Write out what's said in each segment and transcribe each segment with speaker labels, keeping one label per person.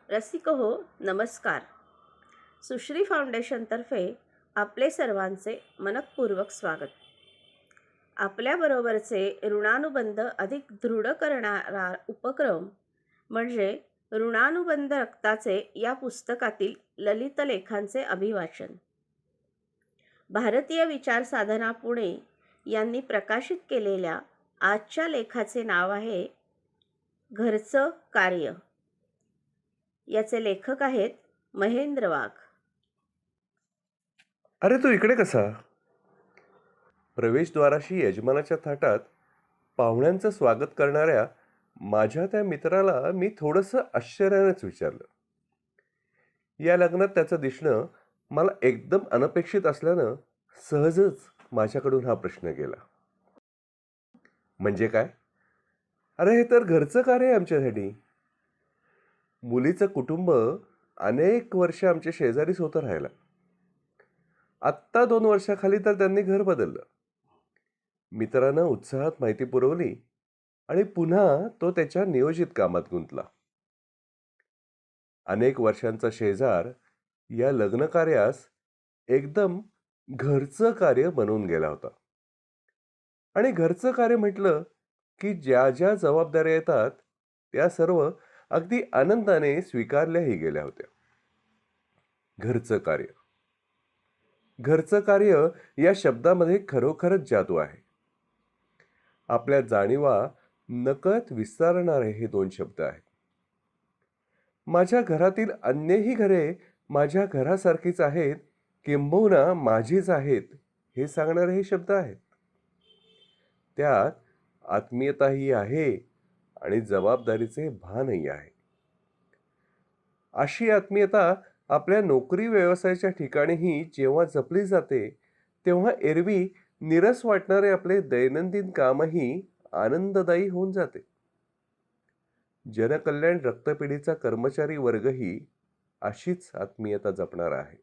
Speaker 1: रसिक हो नमस्कार. सुश्री फाउंडेशनतर्फे आपले सर्वांचे मनःपूर्वक स्वागत. आपल्याबरोबरचे ऋणानुबंध अधिक दृढ करणारा उपक्रम म्हणजे ऋणानुबंध रक्ताचे या पुस्तकातील ललित लेखांचे अभिवाचन. भारतीय विचार साधना पुणे यांनी प्रकाशित केलेल्या आजच्या लेखाचे नाव आहे घरचं कार्य. याचे लेखक आहेत महेंद्र वाघ.
Speaker 2: अरे तू इकडे कसा? प्रवेशद्वाराशी यजमानाच्या थाटात पाहुण्यांचं स्वागत करणाऱ्या माझ्या त्या मित्राला मी थोडंसं आश्चर्यानेच विचारलं. या लग्नात त्याचं दिसणं मला एकदम अनपेक्षित असल्यानं सहजच माझ्याकडून हा प्रश्न गेला. म्हणजे काय? अरे हे तर घरचं कार्य आहे आमच्यासाठी. मुलीचं कुटुंब अनेक वर्ष आमच्या शेजारीच होतं राहायला. आत्ता 2 वर्षाखाली तर त्यांनी घर बदललं. मित्रानं उत्साहात माहिती पुरवली आणि पुन्हा तो त्याच्या नियोजित कामात गुंतला. अनेक वर्षांचा शेजार या लग्न कार्यास एकदम घरचं कार्य बनवून गेला होता. आणि घरचं कार्य म्हटलं की ज्या ज्या जबाबदाऱ्या येतात त्या सर्व अगदी आनंदाने स्वीकारल्याही गेल्या होत्या. घरचं कार्य. घरचं कार्य या शब्दामध्ये खरोखरच जादू आहे. आपल्या जाणीवा नकळत विस्तारणारे हे 2 शब्द आहेत. माझ्या घरातील अन्यही घरे माझ्या घरासारखीच आहेत, किंबहुना माझीच आहेत हे सांगणारे हे शब्द आहेत. त्यात आत्मीयताही आहे आणि जबाबदारीचे भानही आहे. अशी आत्मीयता आपल्या नोकरी व्यवसायाच्या ठिकाणीही जेव्हा जपली जाते तेव्हा एरवी निरस वाटणारे आपले दैनंदिन कामही आनंददायी होऊन जाते. जनकल्याण रक्तपेढीचा कर्मचारी वर्गही अशीच आत्मीयता जपणार आहे.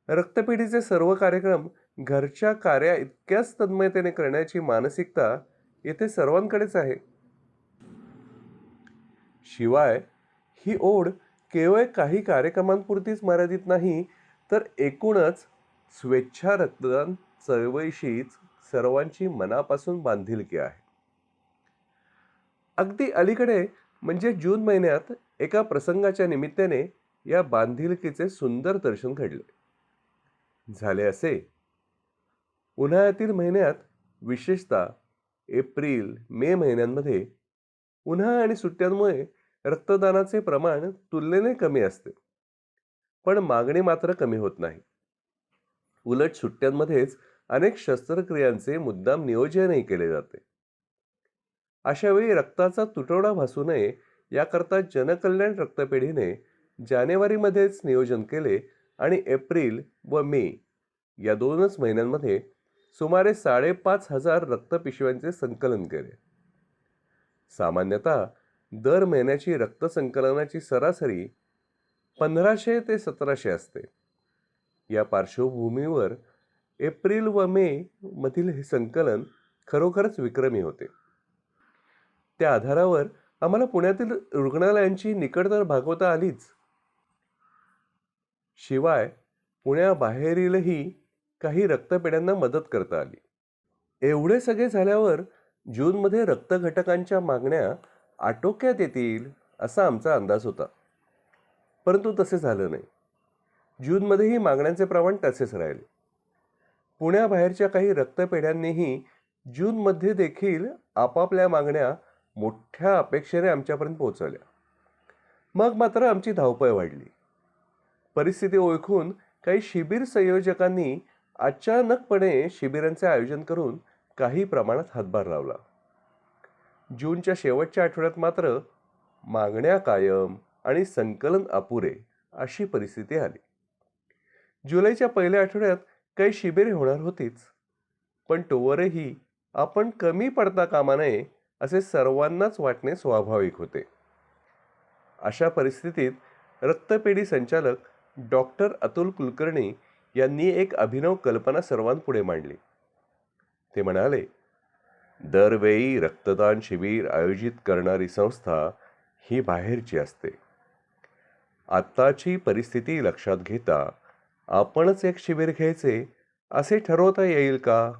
Speaker 2: रक्तपेढीचे सर्व कार्यक्रम घरच्या कार्या इतक्याच तन्मयतेने करण्याची मानसिकता येथे सर्वांकडेच आहे. शिवाय ही ओढ केवळ काही कार्यक्रमांपुरतीच मर्यादित नाही, तर एकूणच स्वेच्छा रक्तदान चळवळीशीच सर्वांची मनापासून बांधिलकी आहे. अगदी अलीकडे म्हणजे जून महिन्यात एका प्रसंगाच्या निमित्ताने या बांधिलकीचे सुंदर दर्शन घडले. झाले असे, उन्हाळ्यातील महिन्यात विशेषतः एप्रिल मे महिन्यांमध्ये उन्हाळा आणि सुट्ट्यांमुळे रक्तदानाचे प्रमाण तुलनेने कमी असते, पण मागणी मात्र कमी होत नाही. उलट सुट्ट्यांमध्येच अनेक शस्त्रक्रियांचे मुद्दाम नियोजनही केले जाते. अशा वेळी रक्ताचा तुटवडा भासू नये याकरता जनकल्याण रक्तपेढीने जानेवारीमध्येच नियोजन केले आणि एप्रिल व मे या 2च महिन्यांमध्ये सुमारे 5,500 रक्तपिशव्यांचे संकलन केले. सामान्यतः दर महिन्याची रक्तसंकलनाची सरासरी 1500 ते 1700 असते. या पार्श्वभूमीवर एप्रिल व मे मधील हे संकलन खरोखरच विक्रमी होते. त्या आधारावर आम्हाला पुण्यातील रुग्णालयांची निकटता भागवता आलीच. शिवाय पुण्याबाहेरीलही काही रक्तपेढ्यांना मदत करता आली. एवढे सगळे झाल्यावर जूनमध्ये रक्तघटकांच्या मागण्या आटोक्यात येतील असा आमचा अंदाज होता, परंतु तसे झालं नाही. जूनमध्येही मागण्यांचे प्रमाण तसेच राहिले. पुण्याबाहेरच्या काही रक्तपेढ्यांनीही जूनमध्ये देखील आपापल्या मागण्या मोठ्या अपेक्षेने आमच्यापर्यंत पोहोचवल्या. मग मात्र आमची धावपळ वाढली. परिस्थिती ओळखून काही शिबिर संयोजकांनी अचानकपणे शिबिरांचे आयोजन करून काही प्रमाणात हातभार लावला. जूनच्या शेवटच्या आठवड्यात मात्र मागण्या कायम आणि संकलन अपुरे अशी परिस्थिती आली. जुलैच्या पहिल्या आठवड्यात काही शिबिरे होणार होतीच, पण तोवरही आपण कमी पडता कामा नये असे सर्वांनाच वाटणे स्वाभाविक होते. अशा परिस्थितीत रक्तपेढी संचालक डॉक्टर अतुल कुलकर्णी यांनी एक अभिनव कल्पना सर्वांपुढे मांडली. ते म्हणाले, दरवेळी रक्तदान शिबिर आयोजित करणारी संस्था ही बाहेरची असते. आत्ताची परिस्थिती लक्षात घेता आपणच एक शिबिर घ्यायचे असे ठरवता येईल का?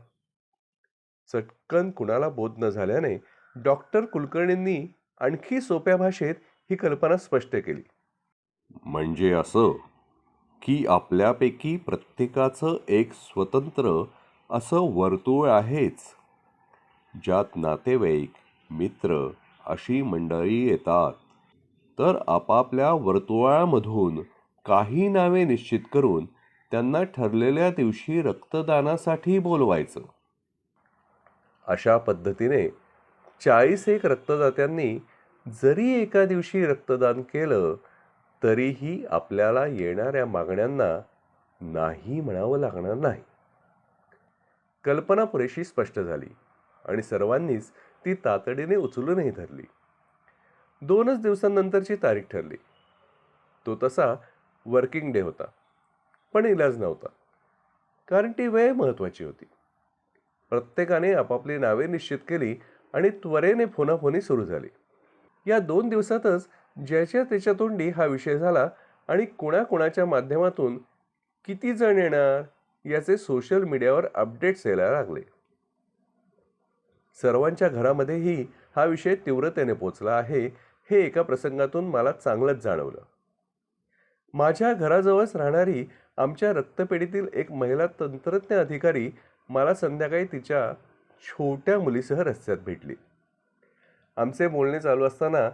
Speaker 2: चटकन कुणाला बोध न झाल्याने डॉक्टर कुलकर्णींनी आणखी सोप्या भाषेत ही कल्पना स्पष्ट केली. म्हणजे असं की आपल्यापैकी प्रत्येकाचं एक स्वतंत्र असं वर्तुळ आहेच, ज्यात नातेवाईक, मित्र अशी मंडळी येतात. तर आपापल्या वर्तुळामधून काही नावे निश्चित करून त्यांना ठरलेल्या दिवशी रक्तदानासाठी बोलवायचं. अशा पद्धतीने 41 रक्तदात्यांनी जरी एका दिवशी रक्तदान केलं तरीही आपल्याला येणाऱ्या मागण्यांना नाही म्हणावं लागणार नाही. कल्पना पुरेशी स्पष्ट झाली आणि सर्वांनीच ती तातडीने उचलूनही धरली. 2च दिवसांनंतरची तारीख ठरली. तो तसा वर्किंग डे होता, पण इलाज नव्हता, कारण ती वेळ महत्वाची होती. प्रत्येकाने आपापली नावे निश्चित केली आणि त्वरेने फोनाफोनी सुरू झाली. या 2 दिवसातच ज्याच्या त्याच्या तोंडी हा विषय झाला आणि कोणाकोणाच्या माध्यमातून किती जण येणार याचे सोशल मीडियावर अपडेट्स यायला लागले. सर्वांच्या घरामध्येही हा विषय तीव्रतेने पोचला आहे हे एका प्रसंगातून मला चांगलंच जाणवलं. माझ्या घराजवळच राहणारी आमच्या रक्तपेढीतील एक महिला तंत्रज्ञ अधिकारी मला संध्याकाळी तिच्या छोट्या मुलीसह रस्त्यात भेटली. आमचे बोलणे चालू असताना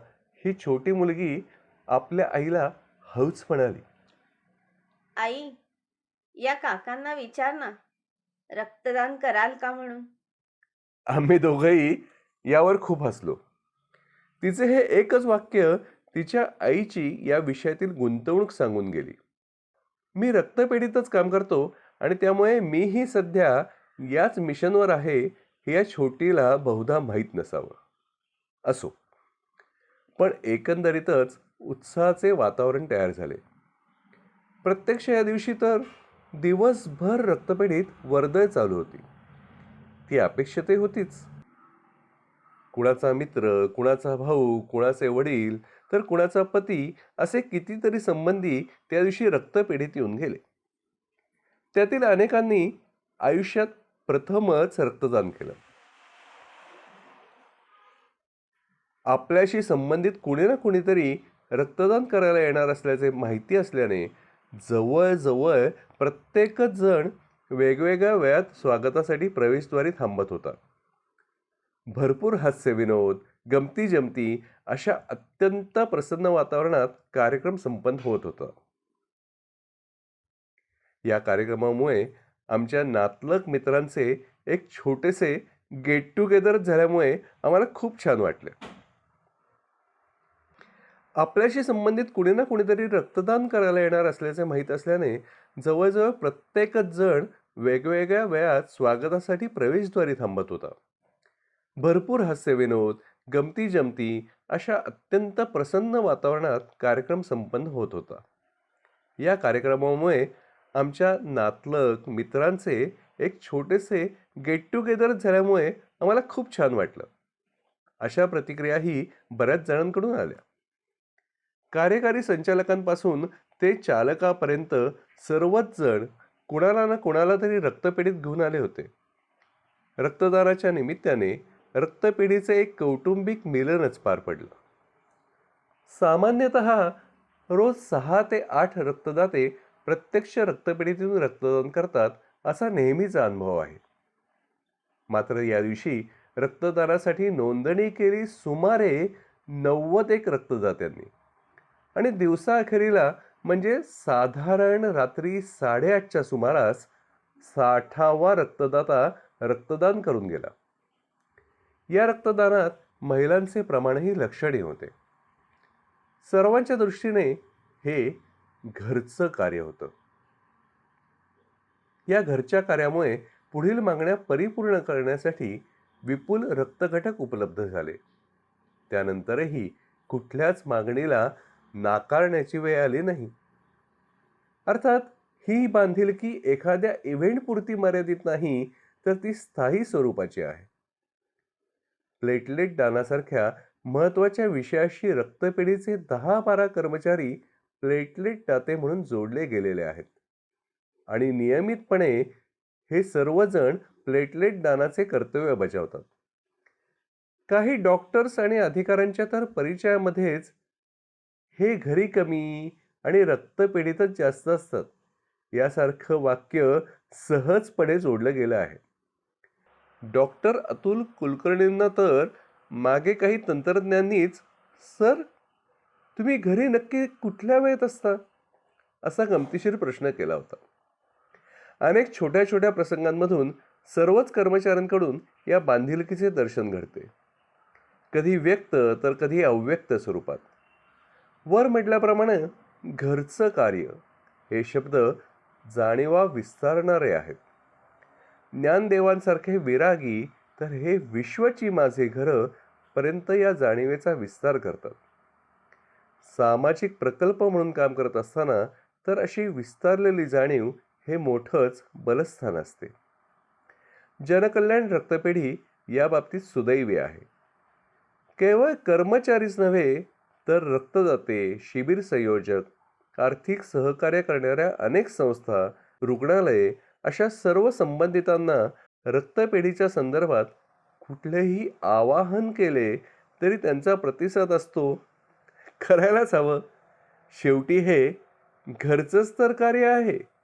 Speaker 2: ही छोटी मुलगी आपल्या आईला हळूच म्हणाली,
Speaker 1: आई, या काकांना विचार ना, रक्तदान कराल का म्हणून.
Speaker 2: आम्ही दोघंही यावर खूप हसलो. तिचे हे एकच वाक्य तिच्या आईची या विषयातील गुंतवणूक सांगून गेली. मी रक्तपेढीतच काम करतो आणि त्यामुळे मीही सध्या याच मिशनवर आहे हे या छोटीला बहुधा माहीत नसावं. असो, पण एकंदरीतच उत्साहाचे वातावरण तयार झाले. प्रत्यक्ष या दिवशी तर दिवसभर रक्तपेढीत वर्दळ चालू होती. ती अपेक्षितही होतीच. कुणाचा मित्र, कुणाचा भाऊ, कुणाचे वडील तर कुणाचा पती असे कितीतरी संबंधी त्या दिवशी रक्तपेढीत येऊन गेले. त्यातील अनेकांनी आयुष्यात प्रथमच रक्तदान केलं. आपल्याशी संबंधित कुणी ना कुणीतरी रक्तदान करायला येणार असल्याचे माहिती असल्याने जवळजवळ प्रत्येकच जण वेगवेगळ्या वेळात स्वागतासाठी प्रवेशद्वारी थांबत होता. भरपूर हास्यविनोद, गमती जमती अशा अत्यंत प्रसन्न वातावरणात कार्यक्रम संपन्न होत होता. या कार्यक्रमामुळे आमच्या नातलग मित्रांचे एक छोटेसे गेट टुगेदर झाल्यामुळे आम्हाला खूप छान वाटले. आपल्याशी संबंधित कुणी ना कुणीतरी रक्तदान करायला येणार असल्याचे माहीत असल्याने जवळजवळ प्रत्येकच जण वेगवेगळ्या वेळात स्वागतासाठी प्रवेशद्वारी थांबत होता. भरपूर हास्यविनोद, गमती जमती अशा अत्यंत प्रसन्न वातावरणात कार्यक्रम संपन्न होत होता. या कार्यक्रमामुळे आमच्या नातलग मित्रांचे एक छोटेसे गेट टुगेदर झाल्यामुळे आम्हाला खूप छान वाटलं. अशा प्रतिक्रियाही बऱ्याच जणांकडून आल्या. कार्यकारी संचालकांपासून ते चालकापर्यंत सर्वच जण कुणाला ना कुणाला तरी रक्तपेढीत घेऊन आले होते. रक्तदानाच्या निमित्ताने रक्तपेढीचे एक कौटुंबिक मिलनच पार पडलं. सामान्यतः रोज 6 ते 8 रक्तदाते प्रत्यक्ष रक्तपेढीतून रक्तदान करतात असा नेहमीचा अनुभव आहे. मात्र या दिवशी रक्तदानासाठी नोंदणी केली सुमारे 91 रक्तदात्यांनी आणि दिवसाअखेरीला म्हणजे साधारण रात्री 8:30च्या सुमारास 60वा रक्तदाता रक्तदान करून गेला. या रक्तदानात महिलांचे प्रमाणही लक्षणीय होते. सर्वांच्या दृष्टीने हे घरचं कार्य होतं. या घरच्या कार्यामुळे पुढील मागण्या परिपूर्ण करण्यासाठी विपुल रक्तघटक उपलब्ध झाले. त्यानंतरही कुठल्याच मागणीला नाकारण्याची वेळ आली नाही. अर्थात ही बांधिलकी एखाद्या इव्हेंटपुरती मर्यादित नाही, तर ती स्थायी स्वरूपाची आहे. प्लेटलेट दानासारख्या महत्त्वाच्या विषयाशी रक्तपेढीचे 10-12 कर्मचारी प्लेटलेट नाते म्हणून जोडले गेलेले आहेत आणि नियमितपणे हे सर्वजण प्लेटलेट दानाचे कर्तव्य बजावतात. काही डॉक्टर्स आणि अधिकाऱ्यांच्या तर परिचयामध्येच हे घरी कमी आणि रक्तपेढीतच जास्त असतात यासारखं वाक्य सहजपणे जोडलं गेलं आहे. डॉक्टर अतुल कुलकर्णींना तर मागे काही तंत्रज्ञांनीच, "सर, तुम्ही घरी नक्की कुठल्या वेळेत असता?" असा गमतीशीर प्रश्न केला होता. अनेक छोट्या छोट्या प्रसंगांमधून सर्वच कर्मचाऱ्यांकडून या बांधिलकीचे दर्शन घडते, कधी व्यक्त तर कधी अव्यक्त स्वरूपात. वर म्हटल्याप्रमाणे घरचं कार्य हे शब्द जाणीवा विस्तारणारे आहेत. ज्ञानदेवांसारखे विरागी तर हे विश्वची माझे घर पर्यंत या जाणीवेचा विस्तार करतात. सामाजिक प्रकल्प म्हणून काम करत असताना तर अशी विस्तारलेली जाणीव हे मोठंच बलस्थान असते. जनकल्याण रक्तपेढी या बाबतीत सुदैवी आहे. केवळ कर्मचारीच नव्हे तर रक्तदाते, शिबिर संयोजक, आर्थिक सहकार्य करणाऱ्या अनेक संस्था, रुग्णालये अशा सर्व संबंधितांना रक्तपेढीच्या संदर्भात कुठलेही आवाहन केले तरी त्यांचा प्रतिसाद असतो, करायलाच हवं. शेवटी हे घरचंच तर कार्य आहे.